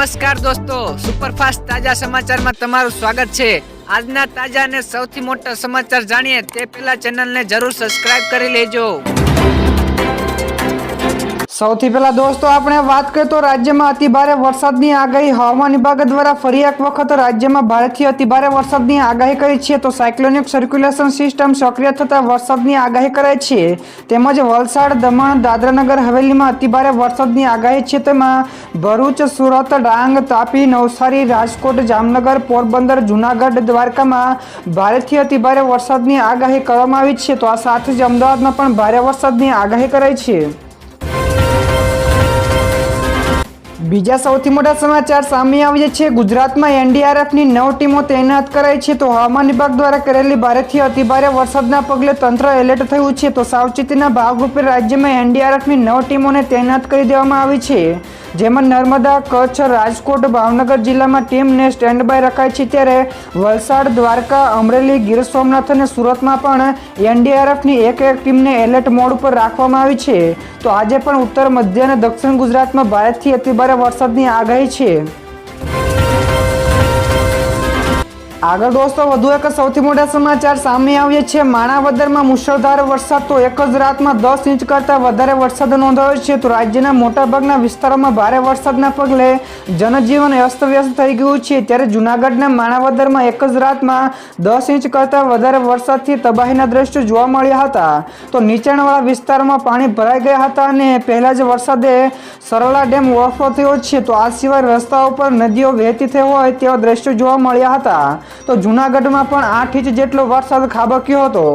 નમસ્કાર દોસ્તો, સુપરફાસ્ટ તાજા સમાચારમાં તમારું સ્વાગત છે। આજના તાજા અને સૌથી મોટા સમાચાર જાણીએ તે પહેલા ચેનલને જરૂર સબસ્ક્રાઇબ કરી લેજો। સૌથી પહેલા દોસ્તો આપણે વાત કરીએ તો રાજ્યમાં અતિભારે વરસાદની આગાહી હવામાન વિભાગ દ્વારા ફરી એક વખત રાજ્યમાં ભારેથી અતિભારે વરસાદની આગાહી કરી છે। તો સાયક્લોનિક સર્ક્યુલેશન સિસ્ટમ સક્રિય થતા વરસાદની આગાહી કરાઈ છે। તેમજ વલસાડ, દમણ, દાદરાનગર હવેલીમાં અતિભારે વરસાદની આગાહી છે। તેમાં ભરૂચ, સુરત, ડાંગ, તાપી, નવસારી, રાજકોટ, જામનગર, પોરબંદર, જૂનાગઢ, દ્વારકામાં ભારેથી અતિભારે વરસાદની આગાહી કરવામાં આવી છે। તો આ સાથે જ અમદાવાદમાં પણ ભારે વરસાદની આગાહી કરાઈ છે। બીજા સૌથી મોટા સમાચાર સામે આવ્યા છે। ગુજરાતમાં એનડીઆરએફની 9 ટીમો તૈનાત કરાઈ છે। તો હવામાન વિભાગ દ્વારા કરેલી ભારેથી અતિભારે વરસાદના પગલે તંત્ર એલર્ટ થયું છે। તો સાવચેતીના ભાગરૂપે રાજ્યમાં એનડીઆરએફની 9 ટીમોને તૈનાત કરી દેવામાં આવી છે। જેમાં નર્મદા, કચ્છ, રાજકોટ, ભાવનગર જિલ્લામાં ટીમને સ્ટેન્ડ બાય રખાઈ છે। ત્યારે વલસાડ, દ્વારકા, અમરેલી, ગીર સોમનાથ અને સુરતમાં પણ એનડીઆરએફની એક ટીમને એલર્ટ મોડ ઉપર રાખવામાં આવી છે। તો આજે પણ ઉત્તર, મધ્ય અને દક્ષિણ ગુજરાતમાં ભારેથી અતિભારે વરસાદની આગાહી છે। આગળ દોસ્તો વધુ એક સૌથી મોટા સમાચાર સામે આવ્યા છે। માણાવદરમાં મુશળધાર વરસાદ, તો એક જ રાતમાં 10 ઇંચ કરતાં વધારે વરસાદ નોંધાયો છે। તો રાજ્યના મોટાભાગના વિસ્તારોમાં ભારે વરસાદના પગલે જનજીવન અસ્તવ્યસ્ત થઈ ગયું છે। ત્યારે જૂનાગઢના માણાવદરમાં એક જ રાતમાં 10 ઇંચ કરતાં વધારે વરસાદથી તબાહીના દ્રશ્યો જોવા મળ્યા હતા। તો નીચાણવાળા વિસ્તારોમાં પાણી ભરાઈ ગયા હતા અને પહેલા જ વરસાદે સરલા ડેમ ઓવરફ્લો થયો છે। તો આ સિવાય રસ્તાઓ પર નદીઓ વહેતી થઈ હોય તેવા દ્રશ્યો જોવા મળ્યા હતા। તો જૂનાગઢમાં પણ 8 ઇંચ જેટલો વરસાદ ખાબક્યો હતો।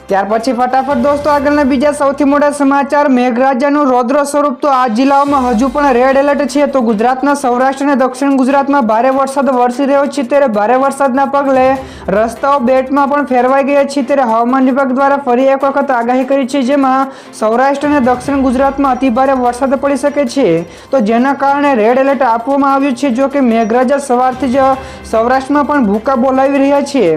ત્યાર પછી ફટાફટ દોસ્તો આગળના બીજા સૌથી મોટા સમાચાર। મેઘરાજાનું રૌદ્ર સ્વરૂપ, તો આ જિલ્લાઓમાં હજુ પણ રેડ એલર્ટ છે। તો ગુજરાતના સૌરાષ્ટ્ર અને દક્ષિણ ગુજરાતમાં ભારે વરસાદ વરસી રહ્યો છે। ત્યારે ભારે વરસાદના પગલે રસ્તાઓ બેટમાં પણ ફેરવાઈ ગયા છે। ત્યારે હવામાન વિભાગ દ્વારા ફરી એક વખત આગાહી કરી છે, જેમાં સૌરાષ્ટ્ર અને દક્ષિણ ગુજરાતમાં અતિભારે વરસાદ પડી શકે છે। તો જેના કારણે રેડ એલર્ટ આપવામાં આવ્યું છે। જો કે મેઘરાજા સવારથી જ સૌરાષ્ટ્રમાં પણ ભૂકા બોલાવી રહ્યા છે।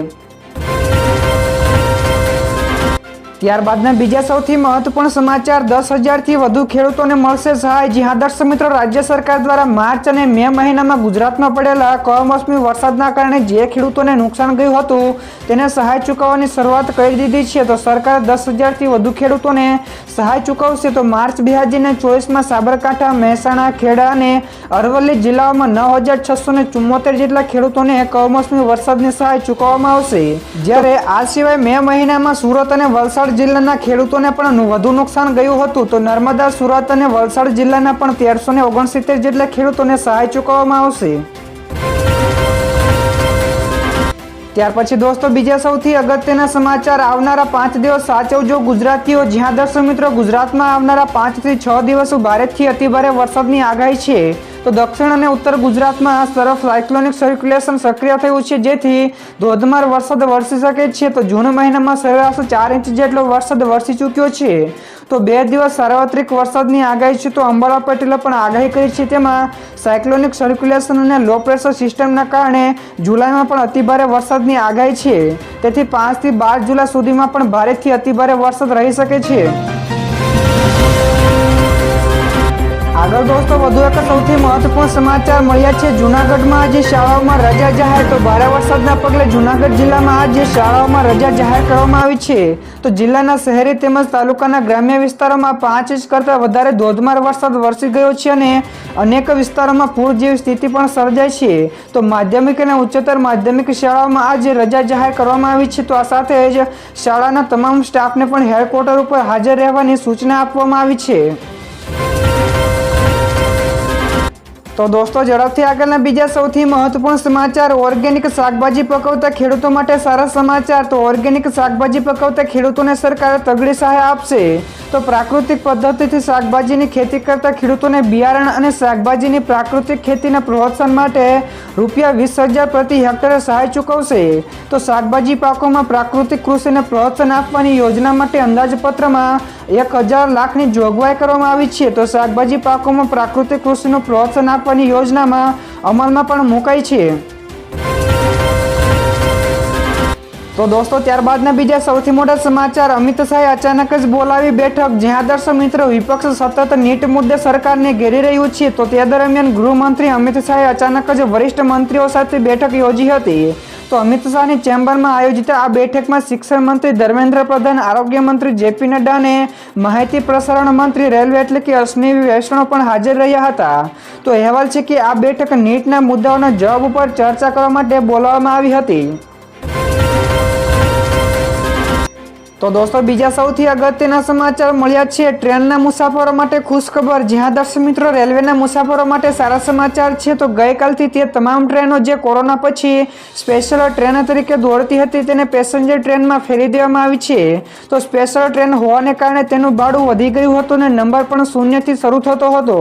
ત્યારબાદના બીજા સૌથી મહત્વપૂર્ણ સમાચાર, 10,000થી વધુ ખેડૂતોને મળશે સહાય। જી હા દર્શક મિત્રો, રાજ્ય સરકાર દ્વારા માર્ચ અને મે મહિનામાં ગુજરાતમાં પડેલા કમોસમી વરસાદના કારણે જે ખેડૂતોને નુકસાન ગયું હતું તેને સહાય ચૂકવવાની શરૂઆત કરી દીધી છે। તો સરકાર 10,000થી વધુ ખેડૂતોને સહાય ચૂકવશે। તો માર્ચ 2024માં સાબરકાંઠા, મહેસાણા, ખેડા અને અરવલ્લી જિલ્લાઓમાં 9,674 જેટલા ખેડૂતોને કમોસમી વરસાદની સહાય ચૂકવવામાં આવશે। જ્યારે આ સિવાય મે મહિનામાં સુરત અને વલસાડ જિલ્લાના ખેડૂતોને પણ વધુ નુકસાન ગયું હતું। તો નર્મદા, સુરત અને વલસાડ જિલ્લાના પણ 1369 જેટલા ખેડૂતોને સહાય ચૂકવવામાં આવશે। ત્યાર પછી દોસ્તો બીજા સૌથી અગત્યના સમાચાર, આવનારા 5 દિવસ સાચવજો ગુજરાતીઓ। જ્યાં દર્શક મિત્રો ગુજરાતમાં આવનારા 5 થી 6 દિવસ ભારેથી અતિભારે વરસાદની આગાહી છે। તો દક્ષિણ અને ઉત્તર ગુજરાતમાં આ તરફ સાયક્લોનિક સર્ક્યુલેશન સક્રિય થયું છે, જેથી ધોધમાર વરસાદ વરસી શકે છે। તો જૂન મહિનામાં સરેરાશ 4 ઇંચ જેટલો વરસાદ વરસી ચૂક્યો છે। તો 2 દિવસ સાર્વત્રિક વરસાદની આગાહી છે। તો અંબાલાલ પટેલે પણ આગાહી કરી છે, તેમાં સાયક્લોનિક સર્ક્યુલેશન અને લો પ્રેશર સિસ્ટમના કારણે જુલાઈમાં પણ અતિભારે વરસાદની આગાહી છે। તેથી 5 થી 12 જુલાઈ સુધીમાં પણ ભારેથી અતિભારે વરસાદ રહી શકે છે। આગળ દોસ્તો વધુ એક સૌથી મહત્વપૂર્ણ સમાચાર મળ્યા છે। જૂનાગઢમાં આજે શાળાઓમાં રજા જાહેર, તો ભારે વરસાદના પગલે જૂનાગઢ જિલ્લામાં આજે શાળાઓમાં રજા જાહેર કરવામાં આવી છે। તો જિલ્લાના શહેરી તેમજ તાલુકાના ગ્રામ્ય વિસ્તારોમાં 5 ઇંચ કરતાં વધારે ધોધમાર વરસાદ વરસી ગયો છે અને અનેક વિસ્તારોમાં પૂર જેવી સ્થિતિ પણ સર્જાઈ છે। તો માધ્યમિક અને ઉચ્ચતર માધ્યમિક શાળાઓમાં આજે રજા જાહેર કરવામાં આવી છે। તો આ સાથે જ શાળાના તમામ સ્ટાફને પણ હેડક્વાર્ટર ઉપર હાજર રહેવાની સૂચના આપવામાં આવી છે। તો દોસ્તો ઝડપથી આગળના બીજા સૌથી મહત્વપૂર્ણ સમાચાર, ઓર્ગેનિક શાકભાજી પકવતા ખેડૂતો માટે સારા સમાચાર। તો ઓર્ગેનિક શાકભાજી પકવતા ખેડૂતોને સરકાર તગડી સહાય આપશે। તો પ્રાકૃતિક પદ્ધતિથી શાકભાજીની ખેતી કરતા ખેડૂતોને બિયારણ અને શાકભાજીની પ્રાકૃતિક ખેતીના પ્રોત્સાહન માટે ₹20,000 પ્રતિ હેક્ટરે સહાય ચૂકવશે। તો શાકભાજી પાકોમાં પ્રાકૃતિક કૃષિને પ્રોત્સાહન આપવાની યોજના માટે અંદાજપત્રમાં 1,000 લાખની જોગવાઈ કરવામાં આવી છે। તો શાકભાજી પાકોમાં પ્રાકૃતિક કૃષિનું પ્રોત્સાહન આપવાની યોજનામાં અમલમાં પણ મુકાઈ છે। તો દોસ્તો ત્યારબાદના બીજા સૌથી મોટા સમાચાર, અમિત શાહે અચાનક જ બોલાવી બેઠક. જ્યાં દર્શક મિત્રો વિપક્ષ સતત નીટ મુદ્દે સરકારને ઘેરી રહ્યું છે, તો તે દરમિયાન ગૃહમંત્રી અમિત શાહે અચાનક જ વરિષ્ઠ મંત્રીઓ સાથે બેઠક યોજી હતી. તો અમિત શાહની ચેમ્બરમાં આયોજિત આ બેઠકમાં શિક્ષણ મંત્રી ધર્મેન્દ્ર પ્રધાન, આરોગ્ય મંત્રી જેપી નડ્ડા અને માહિતી પ્રસારણ મંત્રી રેલવે એટલે કે અશ્વિની વૈષ્ણવ પણ હાજર રહ્યા હતા. તો અહેવાલ છે કે આ બેઠક નીટના મુદ્દાઓના જવાબ ઉપર ચર્ચા કરવા માટે બોલાવવામાં આવી હતી. તો દોસ્તો બીજા સૌથી અગત્યના સમાચાર મળ્યા છે ટ્રેનના મુસાફરો માટે ખુશખબર. જ્યાં દર્શક મિત્રો રેલવેના મુસાફરો માટે સારા સમાચાર છે. તો ગઈકાલથી તે તમામ ટ્રેનો જે કોરોના પછી સ્પેશિયલ ટ્રેન તરીકે દોડતી હતી તેને પેસેન્જર ટ્રેનમાં ફેરવી દેવામાં આવી છે. તો સ્પેશિયલ ટ્રેન હોવાને કારણે તેનું ભાડું વધી ગયું હતું અને નંબર પણ 0 થી શરૂ થતો હતો.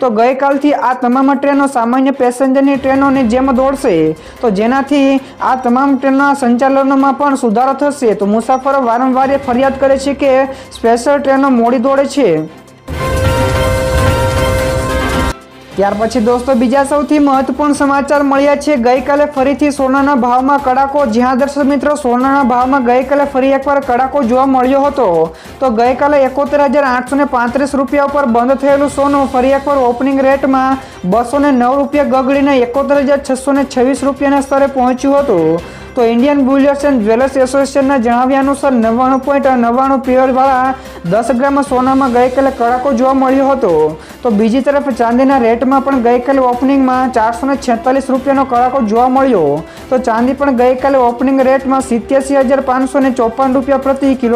તો ગઈકાલથી આ તમામ ટ્રેનો સામાન્ય પેસેન્જરની ટ્રેનોની જેમ દોડશે. તો જેનાથી આ તમામ ટ્રેનના સંચાલનમાં પણ સુધારો થશે. તો મુસાફરો વારંવાર ફરિયાદ કરે છે કે સ્પેશિયલ ટ્રેનો મોડી દોડે છે. ત્યાર પછી દોસ્તો બીજા સૌથી મહત્વપૂર્ણ સમાચાર મળ્યા છે. ગઈકાલે ફરીથી સોનાના ભાવમાં કડાકો. જ્યાં દર્શક મિત્રો સોનાના ભાવમાં ગઈકાલે ફરી એકવાર કડાકો જોવા મળ્યો હતો. તો ગઈકાલે 71,835 રૂપિયા ઉપર બંધ થયેલું સોનું ફરી એકવાર ઓપનિંગ રેટમાં 209 રૂપિયા ગગડીને 71,626 રૂપિયાના સ્તરે પહોંચ્યું હતું. તો ઇન્ડિયન બુલિયર્સ એન્ડ જ્વેલર્સ એસોસિએશનના જણાવ્યા અનુસાર 99.99 પ્યોરવાળા 10 ગ્રામ સોનામાં ગઈકાલે કડાકો જોવા મળ્યો હતો. તો બીજી તરફ ચાંદીના રેટમાં પણ ગઈકાલે ઓપનિંગમાં 446 રૂપિયાનો કડાકો જોવા મળ્યો. તો ચાંદી પણ ગઈકાલે ઓપનિંગ રેટમાં 87,554 રૂપિયા પ્રતિ કિલો